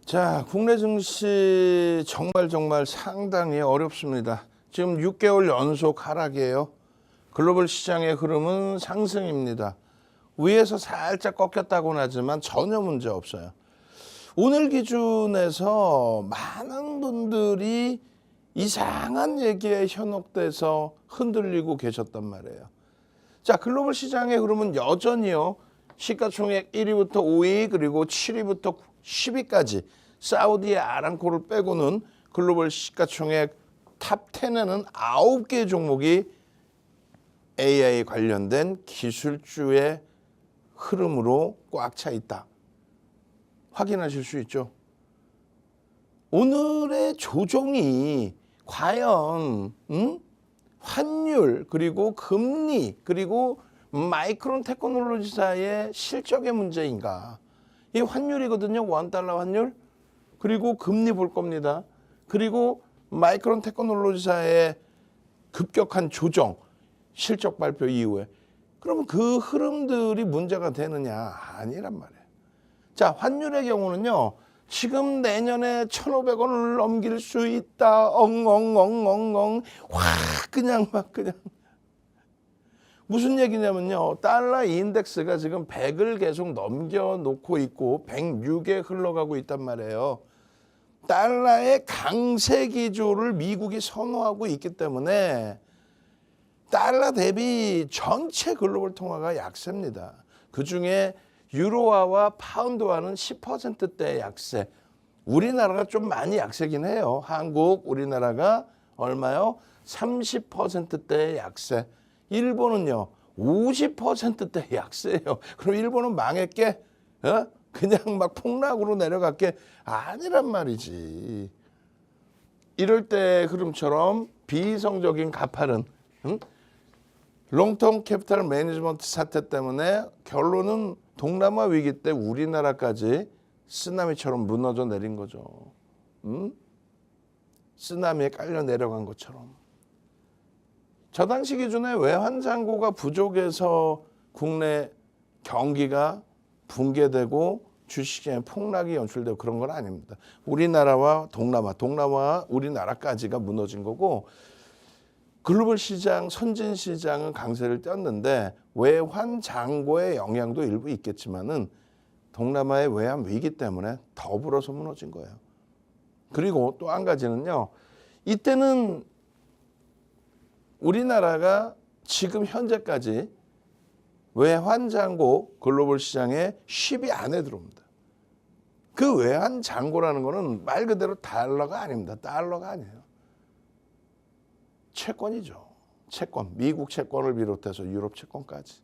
자, 국내 증시 정말 상당히 어렵습니다. 지금 6개월 연속 하락이에요. 글로벌 시장의 흐름은 상승입니다. 위에서 살짝 꺾였다고는 하지만 전혀 문제 없어요. 오늘 기준에서 많은 분들이 이상한 얘기에 현혹돼서 흔들리고 계셨단 말이에요. 자, 글로벌 시장의 흐름은 여전히요. 시가총액 1위부터 5위 그리고 7위부터 10위까지 사우디의 아람코를 빼고는 글로벌 시가총액 탑 10에는 9개의 종목이 AI 관련된 기술주의 흐름으로 꽉 차 있다. 확인하실 수 있죠. 오늘의 조정이 과연 환율 그리고 금리 그리고 마이크론 테크놀로지사의 실적의 문제인가? 이 환율이거든요. 원달러 환율. 그리고 금리 볼 겁니다. 그리고 마이크론 테크놀로지사의 급격한 조정, 실적 발표 이후에. 그러면 그 흐름들이 문제가 되느냐? 아니란 말이에요. 자, 환율의 경우는요. 지금 내년에 1,500원을 넘길 수 있다. 엉엉엉엉엉. 확 그냥 막 그냥. 무슨 얘기냐면요. 달러 인덱스가 지금 100을 계속 넘겨놓고 있고 106에 흘러가고 있단 말이에요. 달러의 강세 기조를 미국이 선호하고 있기 때문에 달러 대비 전체 글로벌 통화가 약세입니다. 그중에 유로화와 파운드화는 10%대의 약세. 우리나라가 좀 많이 약세긴 해요. 한국, 우리나라가 얼마요? 30%대의 약세. 일본은요 50%대 약세예요. 그럼 일본은 망했게? 그냥 막 폭락으로 내려갈게? 아니란 말이지. 이럴 때 흐름처럼 비이성적인 가파른 롱텀 캐피탈 매니지먼트 사태 때문에 결론은 동남아 위기 때 우리나라까지 쓰나미처럼 무너져 내린 거죠. 쓰나미에 깔려 내려간 것처럼. 저 당시 기준에 외환잔고가 부족해서 국내 경기가 붕괴되고 주식시장에 폭락이 연출되고 그런 건 아닙니다. 우리나라와 동남아, 우리나라까지가 무너진 거고 글로벌 시장, 선진 시장은 강세를 띄었는데 외환잔고의 영향도 일부 있겠지만은 동남아의 외환 위기 때문에 더불어서 무너진 거예요. 그리고 또 한 가지는요. 이때는 우리나라가 지금 현재까지 외환잔고 글로벌 시장에 10위 안에 들어옵니다. 그 외환잔고라는 거는 말 그대로 달러가 아닙니다. 달러가 아니에요. 채권이죠. 채권. 미국 채권을 비롯해서 유럽 채권까지.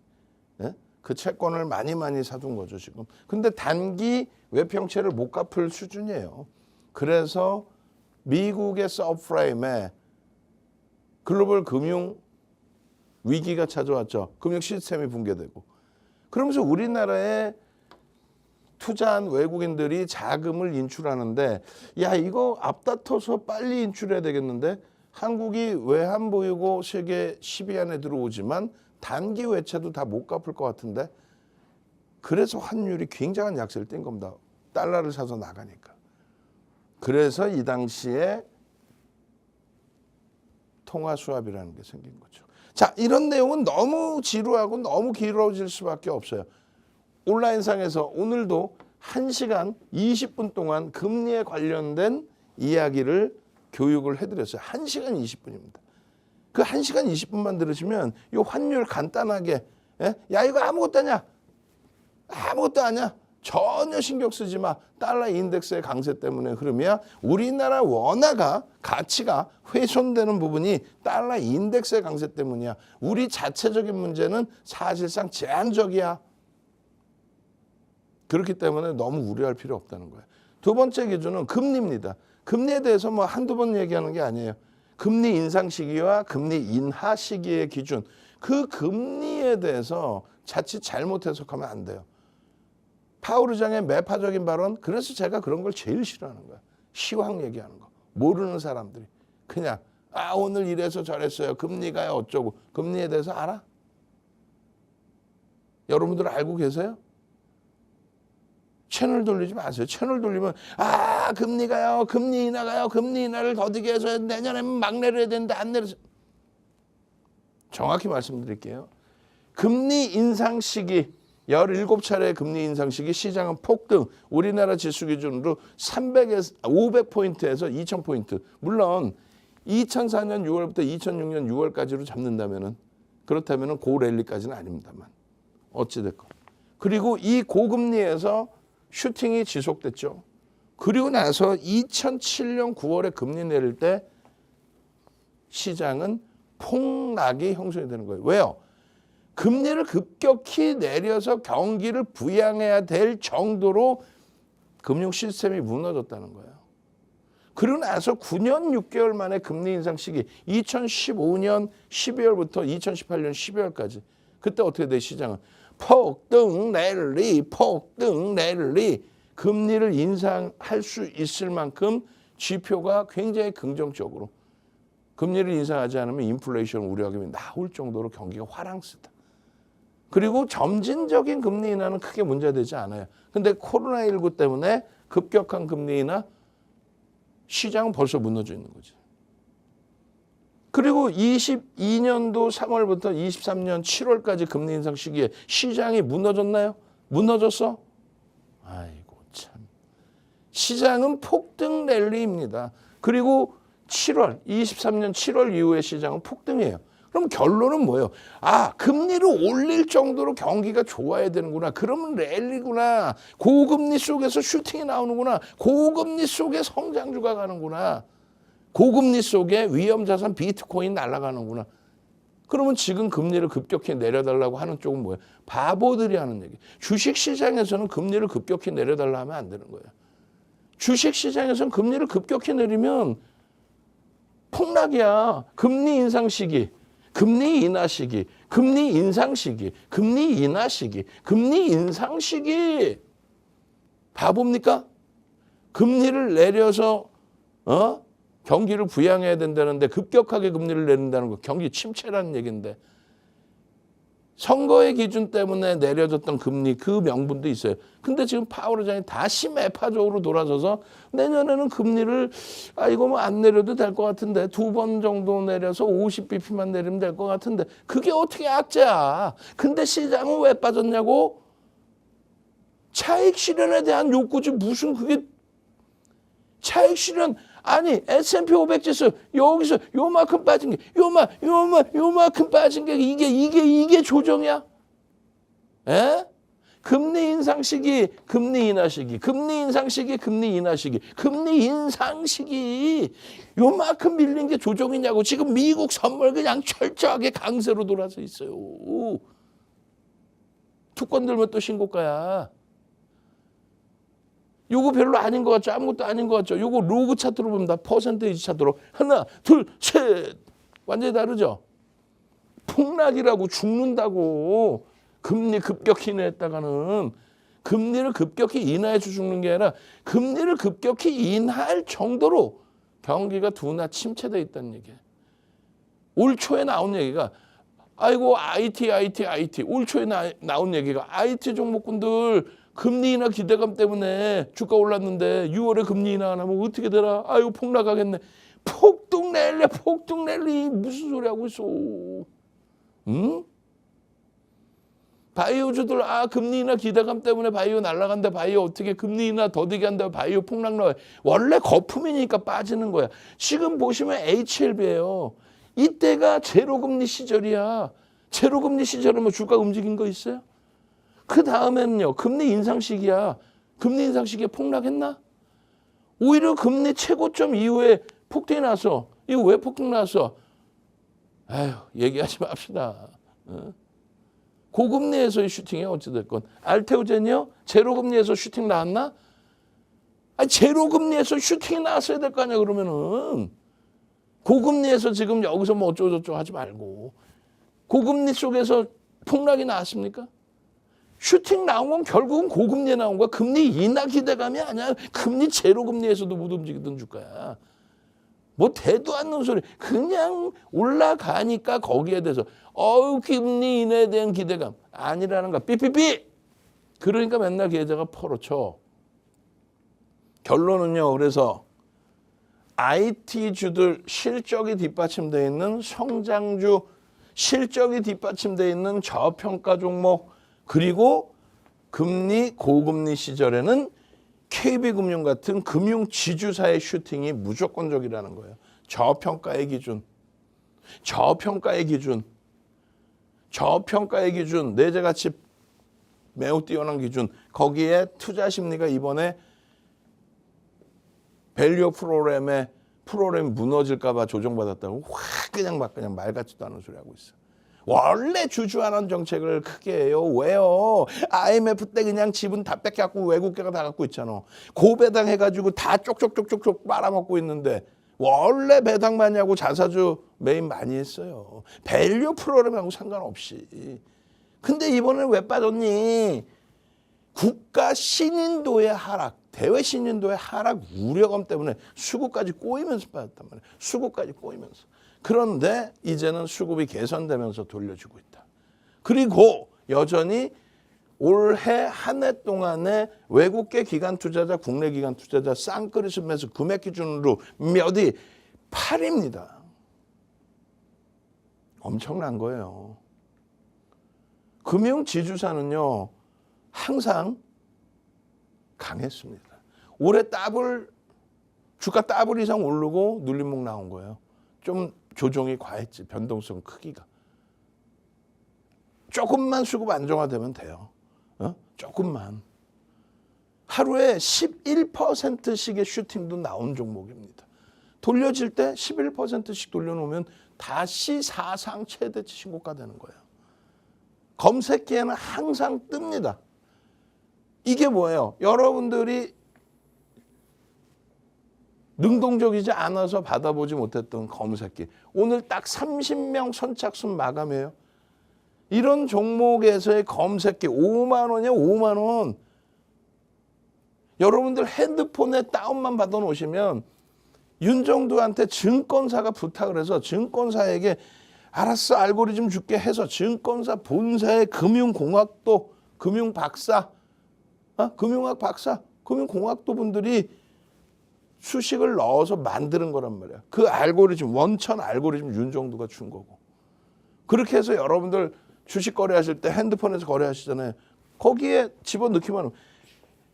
네? 그 채권을 많이 사둔 거죠, 지금. 근데 단기 외평채를 못 갚을 수준이에요. 그래서 미국의 서브프라임에 글로벌 금융 위기가 찾아왔죠. 금융 시스템이 붕괴되고. 그러면서 우리나라에 투자한 외국인들이 자금을 인출하는데 야 이거 앞다퉈서 빨리 인출해야 되겠는데 한국이 외환 보유고 세계 10위 안에 들어오지만 단기 외채도 다 못 갚을 것 같은데 그래서 환율이 굉장한 약세를 띈 겁니다. 달러를 사서 나가니까. 그래서 이 당시에 통화 수합이라는 게 생긴 거죠. 자, 이런 내용은 너무 지루하고 너무 길어질 수밖에 없어요. 온라인상에서 오늘도 1시간 20분 동안 금리에 관련된 이야기를 교육을 해드렸어요. 1시간 20분입니다. 그 1시간 20분만 들으시면 이 환율 간단하게 야 이거 아무것도 아니야. 아무것도 아니야. 전혀 신경 쓰지 마. 달러 인덱스의 강세 때문에 흐름이야. 우리나라 원화가 가치가 훼손되는 부분이 달러 인덱스의 강세 때문이야. 우리 자체적인 문제는 사실상 제한적이야. 그렇기 때문에 너무 우려할 필요 없다는 거예요. 두 번째 기준은 금리입니다. 금리에 대해서 뭐 한두 번 얘기하는 게 아니에요. 금리 인상 시기와 금리 인하 시기의 기준. 그 금리에 대해서 자칫 잘못 해석하면 안 돼요. 파월 의장의 매파적인 발언, 그래서 제가 그런 걸 제일 싫어하는 거야. 시황 얘기하는 거. 모르는 사람들이. 그냥 오늘 이래서 저랬어요. 금리가 어쩌고. 금리에 대해서 알아? 여러분들 알고 계세요? 채널 돌리지 마세요. 채널 돌리면 금리가요. 금리 인하가요. 금리 인하를 더디게 해서 내년에는 막 내려야 되는데 안 내려서. 정확히 말씀드릴게요. 금리 인상 시기 17차례 금리 인상 시기 시장은 폭등. 우리나라 지수 기준으로 500포인트에서 2000포인트. 물론 2004년 6월부터 2006년 6월까지로 잡는다면은 그렇다면은 고랠리까지는 아닙니다만 어찌 됐건. 그리고 이 고금리에서 슈팅이 지속됐죠. 그리고 나서 2007년 9월에 금리 내릴 때 시장은 폭락이 형성이 되는 거예요. 왜요? 금리를 급격히 내려서 경기를 부양해야 될 정도로 금융 시스템이 무너졌다는 거예요. 그리고 나서 9년 6개월 만에 금리 인상 시기 2015년 12월부터 2018년 12월까지 그때 어떻게 돼 시장은? 폭등 랠리 금리를 인상할 수 있을 만큼 지표가 굉장히 긍정적으로 금리를 인상하지 않으면 인플레이션 우려감이 나올 정도로 경기가 화랑스다. 그리고 점진적인 금리 인하는 크게 문제되지 않아요. 근데 코로나19 때문에 급격한 금리 인하 시장은 벌써 무너져 있는 거지. 그리고 22년도 3월부터 23년 7월까지 금리 인상 시기에 시장이 무너졌나요? 무너졌어? 아이고 참. 시장은 폭등 랠리입니다. 그리고 23년 7월 이후에 시장은 폭등이에요. 그럼 결론은 뭐예요? 금리를 올릴 정도로 경기가 좋아야 되는구나. 그러면 랠리구나. 고금리 속에서 슈팅이 나오는구나. 고금리 속에 성장주가 가는구나. 고금리 속에 위험자산 비트코인 날아가는구나. 그러면 지금 금리를 급격히 내려달라고 하는 쪽은 뭐예요? 바보들이 하는 얘기. 주식시장에서는 금리를 급격히 내려달라 하면 안 되는 거예요. 주식시장에서는 금리를 급격히 내리면 폭락이야. 금리 인상 시기, 금리 인하 시기, 금리 인상 시기, 금리 인하 시기, 금리 인상 시기. 바보입니까? 금리를 내려서 경기를 부양해야 된다는데 급격하게 금리를 내린다는 거 경기 침체라는 얘기인데 선거의 기준 때문에 내려졌던 금리 그 명분도 있어요. 근데 지금 파월 의장이 다시 매파적으로 돌아서서 내년에는 금리를 이거 뭐 안 내려도 될 것 같은데 2번 정도 내려서 50bp만 내리면 될 것 같은데 그게 어떻게 악재야. 근데 시장은 왜 빠졌냐고? 차익 실현에 대한 욕구지 무슨 그게 차익 실현 아니 S&P 500 지수 여기서 요만큼 빠진 게 요만큼 빠진 게 이게 조정이야? 에? 금리 인상 시기, 금리 인하 시기, 금리 인상 시기, 금리 인하 시기, 금리 인상 시기 요만큼 밀린 게 조정이냐고. 지금 미국 선물 그냥 철저하게 강세로 돌아서 있어요. 투권 들면 또 신고가야. 요거 별로 아닌 것 같죠? 아무것도 아닌 것 같죠? 요거 로그 차트로 보면 다 퍼센테이지 차트로 하나, 둘, 셋 완전히 다르죠? 폭락이라고 죽는다고. 금리 급격히 인하했다가는 금리를 급격히 인하해서 죽는 게 아니라 금리를 급격히 인하할 정도로 경기가 둔화 침체되어 있다는 얘기예요. 올 초에 나온 얘기가 아이고 IT 올 초에 나온 얘기가 IT 종목군들 금리 인하 기대감 때문에 주가 올랐는데 6월에 금리 인하 안 하면 어떻게 되나? 아이고 폭락하겠네. 폭등 랠리 무슨 소리 하고 있어? 응? 바이오주들 금리 인하 기대감 때문에 바이오 날아간다. 바이오 어떻게 금리 인하 더디게 한다. 바이오 폭락 나와요. 원래 거품이니까 빠지는 거야. 지금 보시면 HLB예요. 이때가 제로금리 시절이야. 제로금리 시절이면 주가 움직인 거 있어요? 그 다음에는요. 금리 인상 시기야. 금리 인상 시기에 폭락했나? 오히려 금리 최고점 이후에 폭등이 나서 이거 왜 폭등 났어? 얘기하지 맙시다. 고금리에서의 슈팅이 어찌됐건. 알테오젠이요? 제로금리에서 슈팅 나왔나? 제로금리에서 슈팅이 나왔어야 될 거 아니야 그러면은. 고금리에서 지금 여기서 뭐 어쩌고저쩌고 하지 말고. 고금리 속에서 폭락이 나왔습니까? 슈팅 나온 건 결국은 고금리에 나온 거야. 금리 인하 기대감이 아니야. 금리 제로금리에서도 못 움직이던 주가야. 뭐 대도 않는 소리. 그냥 올라가니까 거기에 대해서 금리 인하에 대한 기대감 아니라는 거야. 삐삐삐. 그러니까 맨날 계좌가 펄어쳐. 결론은요. 그래서 IT주들 실적이 뒷받침되어 있는 성장주, 실적이 뒷받침되어 있는 저평가 종목, 그리고 금리 고금리 시절에는 KB금융 같은 금융 지주사의 슈팅이 무조건적이라는 거예요. 저평가의 기준, 저평가의 기준, 저평가의 기준, 내재가치 매우 뛰어난 기준, 거기에 투자 심리가 이번에 밸류 프로그램 무너질까 봐 조정받았다고 확 그냥 말 같지도 않은 소리 하고 있어. 원래 주주환원 정책을 크게 해요. 왜요? IMF 때 그냥 지분 다 뺏겨갖고 외국계가 다 갖고 있잖아. 고배당 해가지고 다 쪽쪽쪽쪽쪽 빨아먹고 있는데 원래 배당 많이 하고 자사주 매입 많이 했어요. 밸류 프로그램하고 상관없이. 근데 이번엔 왜 빠졌니? 국가 신인도의 하락, 대외 신인도의 하락 우려감 때문에 수급까지 꼬이면서 빠졌단 말이에요. 수급까지 꼬이면서. 그런데 이제는 수급이 개선되면서 돌려주고 있다. 그리고 여전히 올해 한 해 동안에 외국계 기관 투자자, 국내 기관 투자자 쌍끌이 매수 금액 기준으로 몇이 8입니다. 엄청난 거예요. 금융 지주사는요, 항상 강했습니다. 올해 주가 더블 이상 오르고 눌림목 나온 거예요. 좀 조정이 과했지, 변동성 크기가. 조금만 수급 안정화되면 돼요. 조금만. 하루에 11%씩의 슈팅도 나온 종목입니다. 돌려질 때 11%씩 돌려놓으면 다시 사상 최대치 신고가 되는 거예요. 검색기에는 항상 뜹니다. 이게 뭐예요? 여러분들이 능동적이지 않아서 받아보지 못했던 검색기. 오늘 딱 30명 선착순 마감이에요. 이런 종목에서의 검색기 5만 원이요, 5만 원. 여러분들 핸드폰에 다운만 받아 놓으시면 윤정두한테 증권사가 부탁을 해서 증권사에게 알았어, 알고리즘 줄게 해서 증권사 본사의 금융공학도, 금융박사, 금융학 박사, 금융공학도 분들이 수식을 넣어서 만드는 거란 말이야. 그 알고리즘, 원천 알고리즘 윤정두가 준 거고. 그렇게 해서 여러분들 주식 거래하실 때 핸드폰에서 거래하시잖아요. 거기에 집어넣기만 하면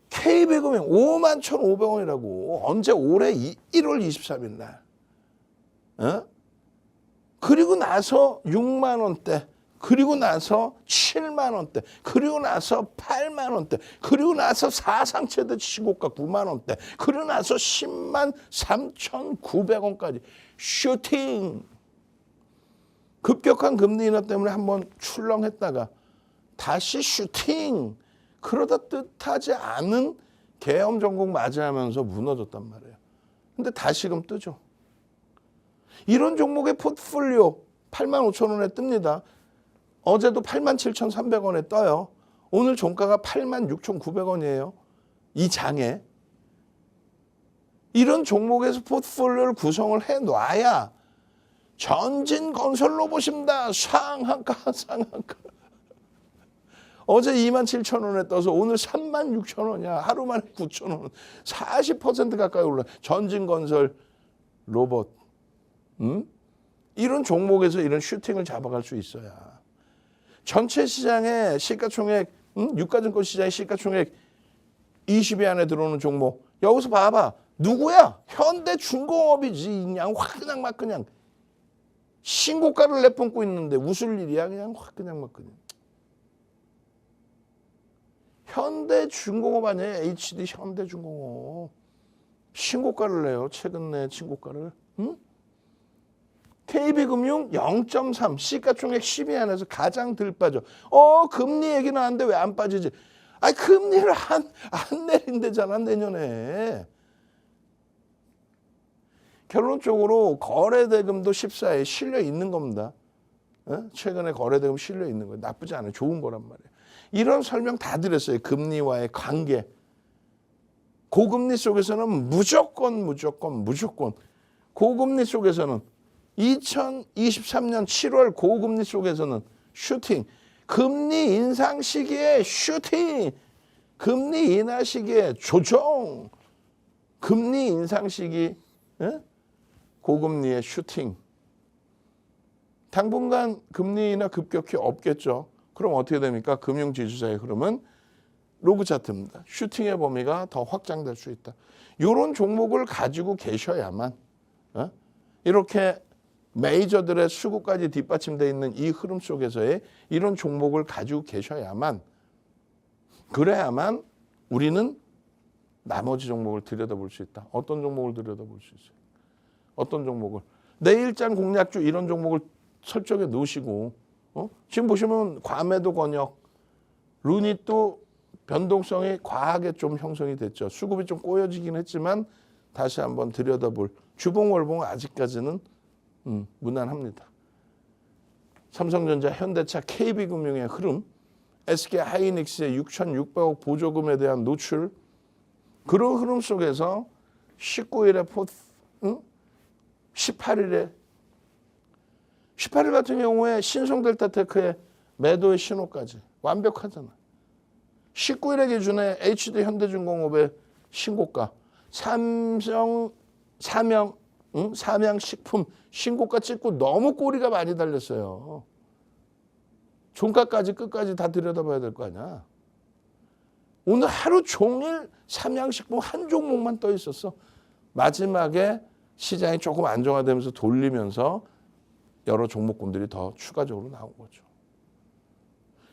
KB금융 51,500원이라고. 언제? 올해 1월 23일 날. 그리고 나서 6만 원대, 그리고 나서 7만 원대, 그리고 나서 8만 원대, 그리고 나서 사상 최대 신고가 9만 원대, 그리고 나서 10만 3,900원까지 슈팅. 급격한 금리 인하 때문에 한번 출렁했다가 다시 슈팅. 그러다 뜻하지 않은 계엄 전국 맞이하면서 무너졌단 말이에요. 근데 다시금 뜨죠. 이런 종목의 포트폴리오 85,000원에 뜹니다. 어제도 87,300원에 떠요. 오늘 종가가 86,900원이에요. 이 장에. 이런 종목에서 포트폴리오를 구성을 해놔야 전진건설로 보십니다. 상한가. 어제 27,000원에 떠서 오늘 36,000원이야. 하루 만에 9,000원. 40% 가까이 올라. 전진건설 로봇. 이런 종목에서 이런 슈팅을 잡아갈 수 있어야. 전체 시장의 시가총액, 유가증권 시장의 시가총액 20위 안에 들어오는 종목. 여기서 봐봐. 누구야? 현대중공업이지. 그냥 확 그냥 막 그냥. 신고가를 내뿜고 있는데 웃을 일이야. 그냥 확 그냥 막 그냥. 현대중공업 아니에요. HD 현대중공업. 신고가를 내요. 최근 내 신고가를. KB금융 0.3, 시가총액 10위 안에서 가장 덜 빠져. 금리 얘기 나왔는데 왜 안 빠지지? 금리를 안 내린대잖아, 내년에. 결론적으로 거래대금도 14에 실려 있는 겁니다. 최근에 거래대금 실려 있는 거예요. 나쁘지 않아요. 좋은 거란 말이에요. 이런 설명 다 드렸어요. 금리와의 관계. 고금리 속에서는 무조건. 고금리 속에서는 2023년 7월 고금리 속에서는 슈팅. 금리 인상 시기에 슈팅. 금리 인하 시기에 조정. 금리 인상 시기, 예? 고금리의 슈팅. 당분간 금리 인하 급격히 없겠죠. 그럼 어떻게 됩니까? 금융지주사의 흐름은 로그 차트입니다. 슈팅의 범위가 더 확장될 수 있다. 이런 종목을 가지고 계셔야만 이렇게 메이저들의 수급까지 뒷받침되어 있는 이 흐름 속에서의 이런 종목을 가지고 계셔야만 그래야만 우리는 나머지 종목을 들여다볼 수 있다. 어떤 종목을 들여다볼 수 있어요? 어떤 종목을? 내일장 공략주 이런 종목을 설정해 놓으시고 지금 보시면 과매도 권역, 루닛도 변동성이 과하게 좀 형성이 됐죠. 수급이 좀 꼬여지긴 했지만 다시 한번 들여다볼 주봉 월봉은 아직까지는 무난합니다. 삼성전자, 현대차, KB금융의 흐름, SK하이닉스의 6,600억 보조금에 대한 노출 그런 흐름 속에서 19일에 18일 같은 경우에 신성델타테크의 매도의 신호까지 완벽하잖아. 19일의 기준에 HD 현대중공업의 신고가, 삼양식품 신고가 찍고 너무 꼬리가 많이 달렸어요. 종가까지 끝까지 다 들여다봐야 될 거 아니야. 오늘 하루 종일 삼양식품 한 종목만 떠 있었어. 마지막에 시장이 조금 안정화되면서 돌리면서 여러 종목군들이 더 추가적으로 나온 거죠.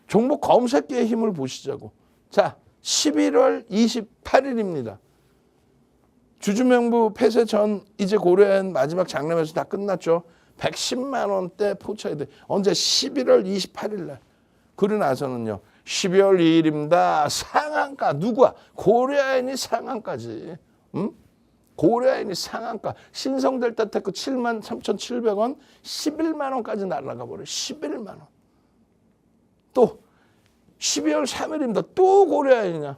종목 검색기의 힘을 보시자고. 자, 11월 28일입니다. 주주명부 폐쇄 전 이제 고려한 마지막 장lem에서 다 끝났죠. 110만 원대 포차이드. 언제? 11월 28일 날. 그러고 나서는요. 12월 2일입니다. 상한가. 누구야? 고려아연이 상한가지. 고려아연이 상한가. 신성델타테크 73,700원 11만 원까지 날아가 버려. 11만 원. 또 12월 3일입니다. 또 고려아연이냐.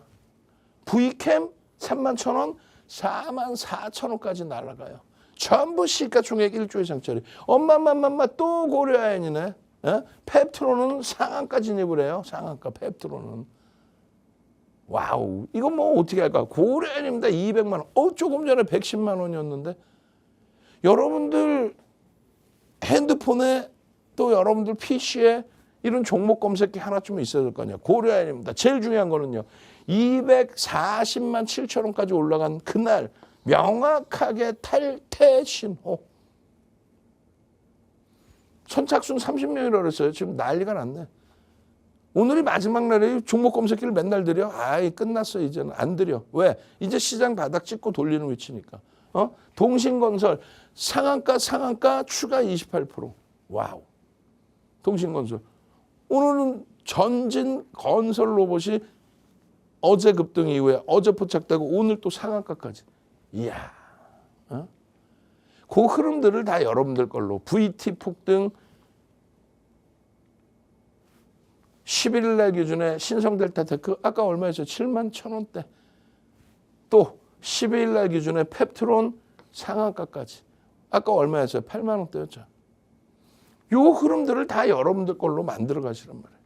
V캠 31,000원 44,000원까지 날아가요. 전부 시가총액 1조 이상짜리. 엄마맘마마 또 고려아연이네. 펩트론은 상한가 진입을 해요. 상한가 펩트론은. 와우. 이거 뭐 어떻게 할까? 고려아연입니다. 200만 원. 조금 전에 110만 원이었는데. 여러분들 핸드폰에 또 여러분들 PC에 이런 종목 검색기 하나쯤 있어야 될 거 아니야. 고려아연입니다. 제일 중요한 거는요. 240만 7천 원까지 올라간 그날 명확하게 탈퇴 신호. 선착순 30명이라고 그랬어요. 지금 난리가 났네. 오늘이 마지막 날이에요. 종목 검색기를 맨날 드려? 아이 끝났어 이제는. 안 드려. 왜? 이제 시장 바닥 찍고 돌리는 위치니까. 동신건설 상한가 추가 28%. 와우. 동신건설. 오늘은 전진건설 로봇이 어제 급등 이후에 어제 포착되고 오늘 또 상한가까지. 이야. 그 흐름들을 다 여러분들 걸로 VT 폭등 11일 날 기준에 신성델타테크 아까 얼마였어요? 71,000원대. 또 12일 날 기준에 펩트론 상한가까지. 아까 얼마였어요? 8만 원대였죠. 요 흐름들을 다 여러분들 걸로 만들어 가시란 말이에요.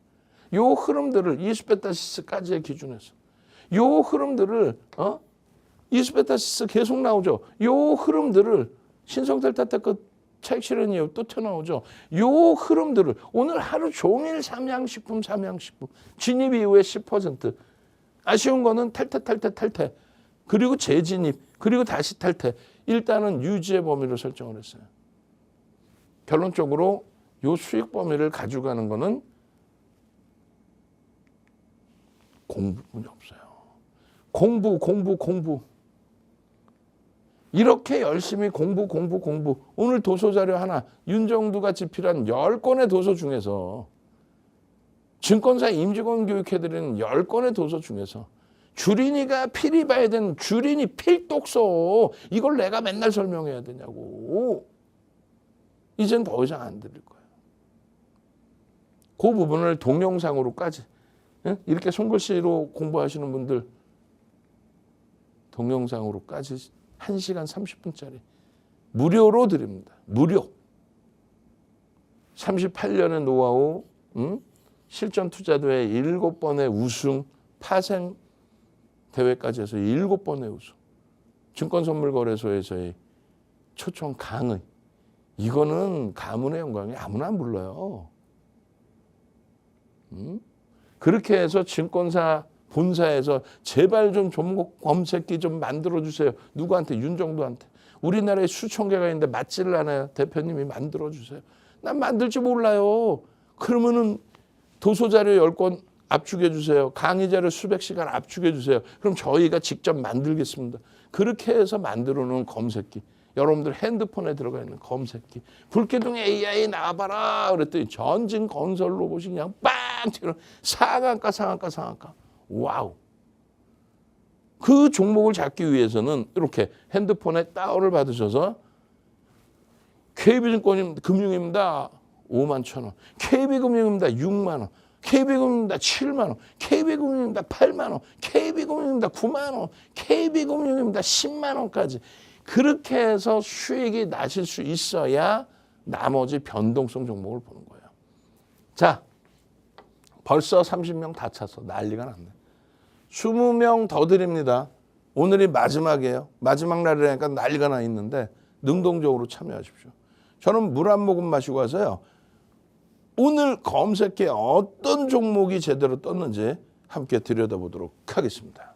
요 흐름들을 이수베타시스까지의 기준에서 요 흐름들을 이수베타시스 계속 나오죠. 요 흐름들을 신성델타테크 차익 실현 이후 또 튀어나오죠. 요 흐름들을 오늘 하루 종일 삼양식품 진입 이후에 10%. 아쉬운 거는 탈퇴 그리고 재진입 그리고 다시 탈퇴. 일단은 유지의 범위를 설정을 했어요. 결론적으로 요 수익 범위를 가져가는 거는 공부뿐이 없어요. 공부. 이렇게 열심히 공부. 오늘 도서자료 하나, 윤정두가 집필한 10권의 도서 중에서 증권사 임직원 교육해드리는 10권의 도서 중에서 주린이가 필히 봐야 되는 주린이 필독서 이걸 내가 맨날 설명해야 되냐고. 이젠 더 이상 안 드릴 거예요. 그 부분을 동영상으로까지 이렇게 손글씨로 공부하시는 분들 동영상으로까지 1시간 30분짜리 무료로 드립니다. 무료. 38년의 노하우, 실전 투자대회 7번의 우승, 파생 대회까지 해서 7번의 우승. 증권선물거래소에서의 초청 강의. 이거는 가문의 영광이 아무나 안 불러요. 그렇게 해서 증권사 본사에서 제발 좀 종목 검색기 좀 만들어주세요. 누구한테? 윤정도한테. 우리나라에 수천 개가 있는데 맞지를 않아요. 대표님이 만들어주세요. 난 만들지 몰라요. 그러면은 도서자료 10권 압축해 주세요. 강의자료 수백 시간 압축해 주세요. 그럼 저희가 직접 만들겠습니다. 그렇게 해서 만들어 놓은 검색기. 여러분들 핸드폰에 들어가 있는 검색기. 불기둥 AI 나와봐라 그랬더니 전진 건설 로봇이 그냥 빵 튀는 상한가. 와우. 그 종목을 잡기 위해서는 이렇게 핸드폰에 다운을 받으셔서 KB증권 금융입니다. 51,000원. KB금융입니다. 6만 원. KB금융입니다. 7만 원. KB금융입니다. 8만 원. KB금융입니다. 9만 원. KB금융입니다. 10만 원까지. 그렇게 해서 수익이 나실 수 있어야 나머지 변동성 종목을 보는 거예요. 자, 벌써 30명 다 찼어. 난리가 났네. 20명 더 드립니다. 오늘이 마지막이에요. 마지막 날이라니까 난리가 나 있는데 능동적으로 참여하십시오. 저는 물 한 모금 마시고 와서요. 오늘 검색해 어떤 종목이 제대로 떴는지 함께 들여다보도록 하겠습니다.